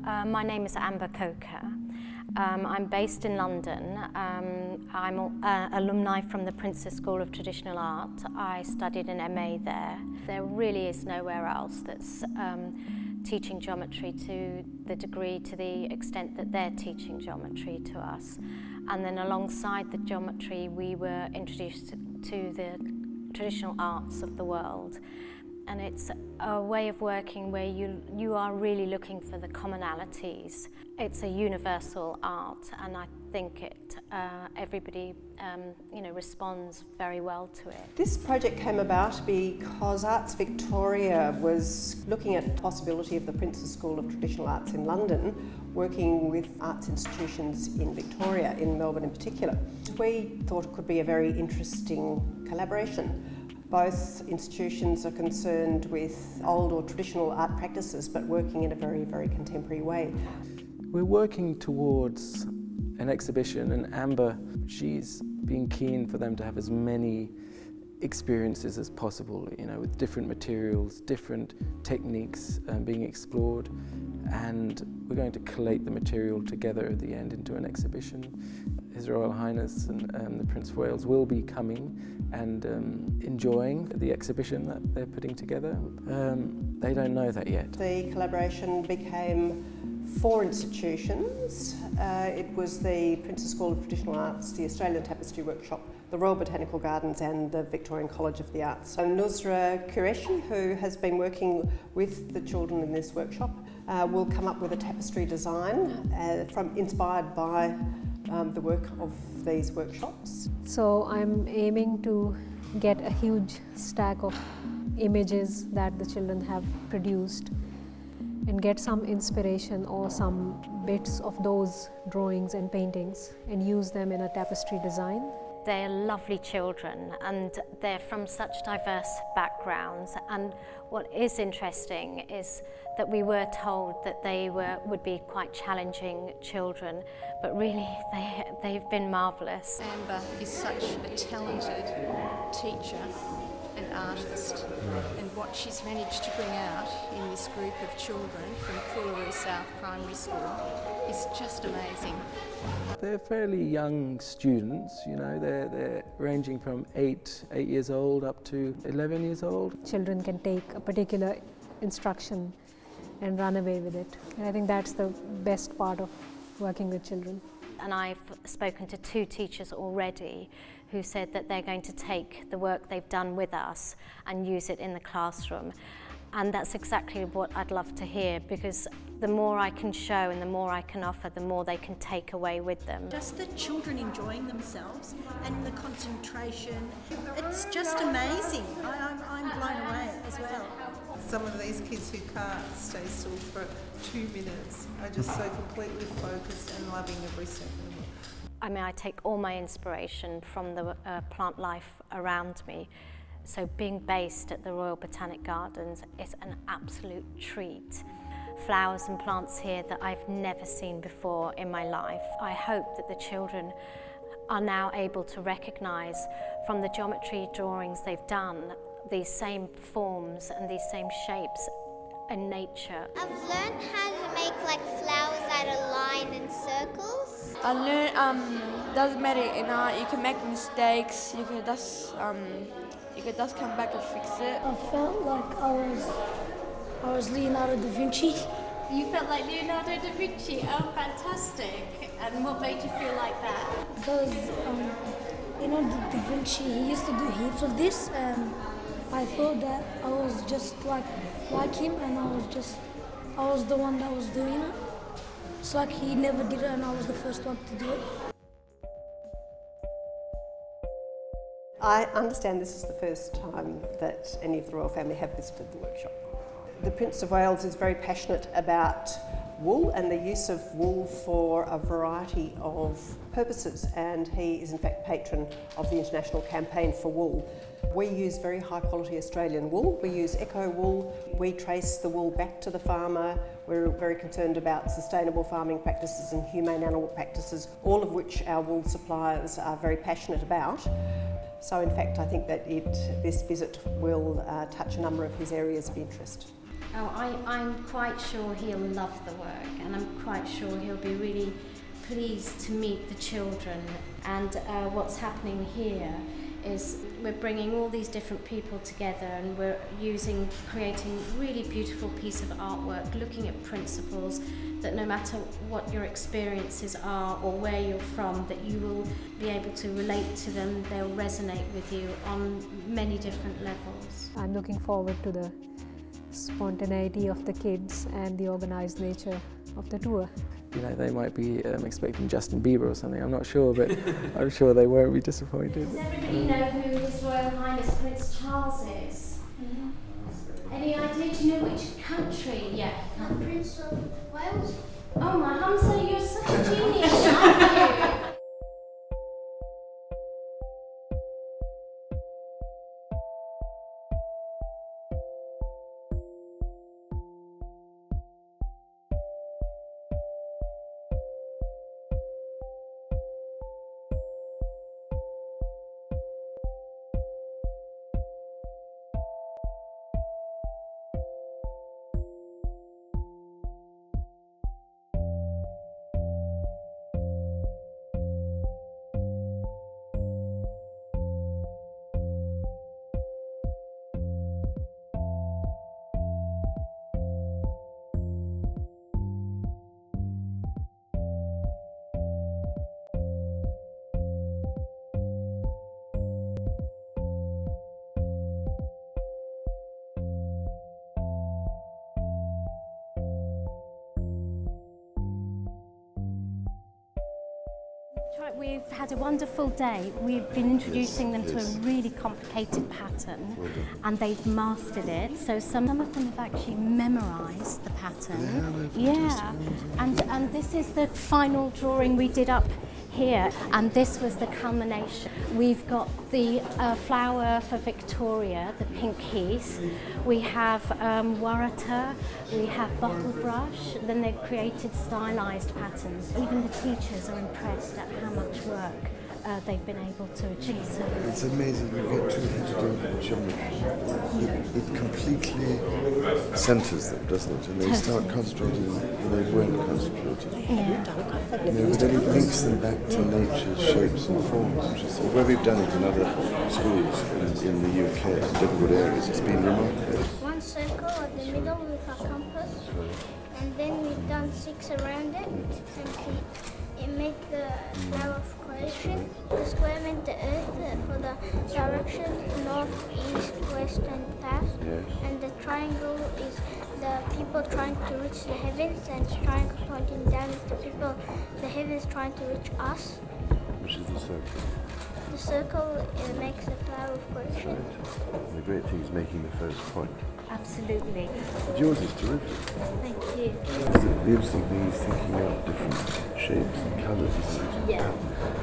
My name is Amber Coker. I'm based in London. I'm alumni from the Princess School of Traditional Art. I studied an MA there. There really is nowhere else that's teaching geometry to the extent that they're teaching geometry to us. And then alongside the geometry, we were introduced to the traditional arts of the world. And it's a way of working where you are really looking for the commonalities. It's a universal art, and I think everybody responds very well to it. This project came about because Arts Victoria was looking at the possibility of the Princess School of Traditional Arts in London working with arts institutions in Victoria, in Melbourne in particular. We thought it could be a very interesting collaboration. Both institutions are concerned with old or traditional art practices, but working in a very, very contemporary way. We're working towards an exhibition, and Amber, she's been keen for them to have as many experiences as possible, with different materials, different techniques being explored, and we're going to collate the material together at the end into an exhibition. His Royal Highness and the Prince of Wales will be coming and enjoying the exhibition that they're putting together. They don't know that yet. The collaboration became 4 institutions. It was the Princess School of Traditional Arts, the Australian Tapestry Workshop, the Royal Botanical Gardens and the Victorian College of the Arts. So Nusra Qureshi, who has been working with the children in this workshop, will come up with a tapestry design inspired by the work of these workshops. So I'm aiming to get a huge stack of images that the children have produced and get some inspiration or some bits of those drawings and paintings and use them in a tapestry design. They're lovely children and they're from such diverse backgrounds, and what is interesting is that we were told that they would be quite challenging children, but really they've been marvellous. Amber is such a talented teacher and artist, and what she's managed to bring out in this group of children from Coolaroo Primary School is just amazing. They're fairly young students, they're ranging from 8 years old up to 11 years old. Children can take a particular instruction and run away with it. And I think that's the best part of working with children. And I've spoken to 2 teachers already who said that they're going to take the work they've done with us and use it in the classroom. And that's exactly what I'd love to hear, because the more I can show and the more I can offer, the more they can take away with them. Just the children enjoying themselves and the concentration, it's just amazing. I'm blown away as well. Some of these kids who can't stay still for 2 minutes are just so completely focused and loving every second. I take all my inspiration from the plant life around me. So being based at the Royal Botanic Gardens is an absolute treat. Flowers and plants here that I've never seen before in my life. I hope that the children are now able to recognise from the geometry drawings they've done these same forms and these same shapes in nature. I've learned how to make flowers that are lined in circles. I learned doesn't matter in art, you can make mistakes, you can just come back and fix it. I felt like I was Leonardo da Vinci. You felt like Leonardo da Vinci? Oh, fantastic. And what made you feel like that? Because, Da Vinci, he used to do heaps of this, and I thought that I was just like him, and I was the one that was doing it. It's like he never did it, and I was the first one to do it. I understand this is the first time that any of the royal family have visited the workshop. The Prince of Wales is very passionate about wool and the use of wool for a variety of purposes, and he is in fact patron of the international campaign for wool. We use very high quality Australian wool. We use eco wool. We trace the wool back to the farmer. We're very concerned about sustainable farming practices and humane animal practices, all of which our wool suppliers are very passionate about. So in fact I think that this visit will touch a number of his areas of interest. Oh, I'm quite sure he'll love the work, and I'm quite sure he'll be really pleased to meet the children. And what's happening here is we're bringing all these different people together, and we're creating really beautiful piece of artwork, looking at principles that no matter what your experiences are or where you're from, that you will be able to relate to them, they'll resonate with you on many different levels. I'm looking forward to the spontaneity of the kids and the organised nature of the tour. You know, they might be expecting Justin Bieber or something, I'm not sure, but I'm sure they won't be disappointed. Does everybody know who His Royal Highness Prince Charles is? Any idea? Do you know which country? Yeah. Prince of Wales. Oh my Hamza, you're such a genius, aren't you? We've had a wonderful day. We've been introducing them to a really complicated pattern, and they've mastered it. So some of them have actually memorised the pattern. Yeah, and this is the final drawing we did up here, and this was the culmination. We've got the flower for Victoria, the pink heath. We have warata, we have bottle brush, then they've created stylised patterns. Even the teachers are impressed at how much work they've been able to achieve. It's amazing you get children to do geometry. It completely centres them, doesn't it? And they start concentrating when they weren't concentrating. Yeah. You know, but then it links them back to nature's shapes and forms. Which is where we've done it in other schools in the UK, in difficult areas, it's been remarkable. One circle at the middle with a compass, and then we've done 6 around it, and it made the flower of creation. The square meant the earth for the direction north, east, west, and south. And the triangle is the people trying to reach the heavens, and the triangle pointing down is the people, the heavens trying to reach us. Which is the circle? The circle makes the flower of creation. Right. The great thing is making the first point. Absolutely. But yours is terrific. Thank you. The interesting thing is thinking out different shapes and colours. Yeah.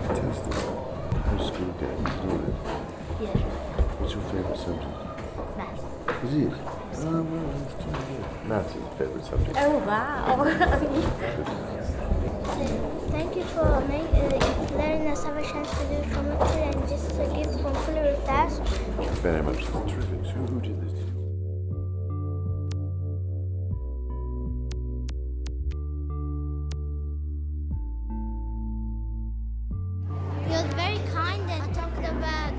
Fantastic. How school getting to do it? Yeah. What's your favourite subject? Math. Is it? Oh, well, that's too good. Maths is your favourite subject. Oh, wow. Thank you for letting us have a chance to do geometry, and this is a gift from Coolaroo Tapestry. Thank you very much. That's terrific. So who did this? He was very kind, and I talked about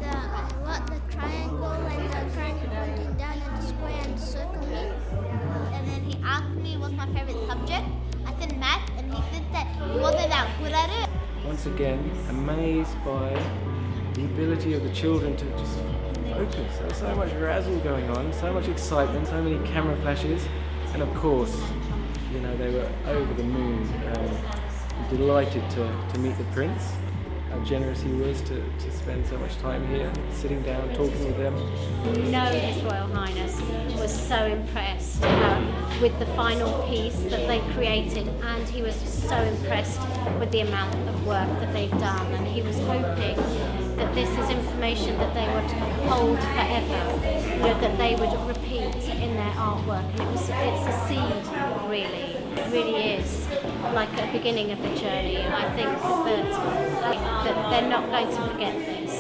what the triangle and the triangle pointing down and the square and the circle mean. And then he asked me what's my favourite subject. I said math, and he said that he wasn't that good at it. Once again, amazed by the ability of the children to just focus. There's so much razzle going on, so much excitement, so many camera flashes, and of course, you know, they were over the moon, delighted to meet the Prince. How generous he was to spend so much time here, sitting down, talking with them. You know, His Royal Highness was so impressed with the final piece that they created, and he was so impressed with the amount of work that they've done, and he was hoping that this is information that they would hold forever, you know, that they would repeat in their artwork, and it's a seed, really. It really is like a beginning of the journey. I think that they're not going to forget this.